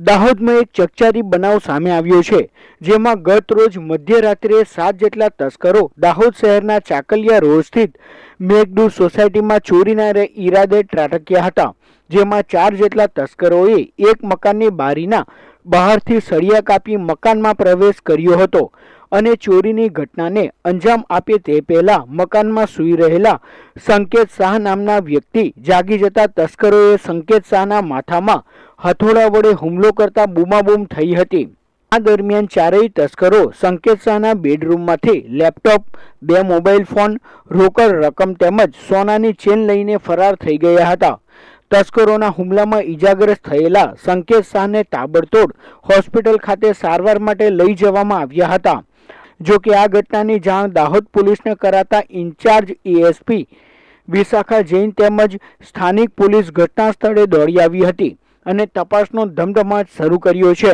દાહોદમાં એક ચકચારી બનાવ સામે આવ્યો છે, જેમાં ગત રોજ મધ્યરાત્રિએ 7 જેટલા તસ્કરો દાહોદ શહેરના ચાકલિયા રોડ સ્થિત મેઘદૂત સોસાયટીમાં ચોરીના ઈરાદે ત્રાટક્યા હતા, જેમાં 4 જેટલા તસ્કરોએ એક મકાનની બારીના બહારથી સળિયા કાપી મકાનમાં પ્રવેશ કર્યો હતો અને ચોરીની ઘટનાને અંજામ આપે તે પહેલા મકાનમાં સૂઈ રહેલા સંકેત શાહ નામના વ્યક્તિ જાગી જતા તસ્કરોએ સંકેત શાહના માથામાં હથોડા વડે હુમલો કરતા બૂમાબૂમ થઈ હતી। આ દરમિયાન ચારેય તસ્કરો સંકેત શાહના બેડરૂમમાંથી લેપટોપ, 2 મોબાઈલ ફોન, રોકડ રકમ તેમજ સોનાની ચેન લઈને ફરાર થઈ ગયા હતા। તસ્કરોના હુમલામાં ઈજાગ્રસ્ત થયેલા સંકેત શાહને તાબડતોડ હોસ્પિટલ ખાતે સારવાર માટે લઈ જવામાં આવ્યા હતા। જો કે આ ઘટનાની જાણ દાહોદ પોલીસને કરાતા ઇન્ચાર્જ એએસપી વિશાખા જૈન તેમજ સ્થાનિક પોલીસ ઘટના સ્થળે દોડી આવી હતી અને તપાસનો ધમધમાટ શરૂ કર્યો છે।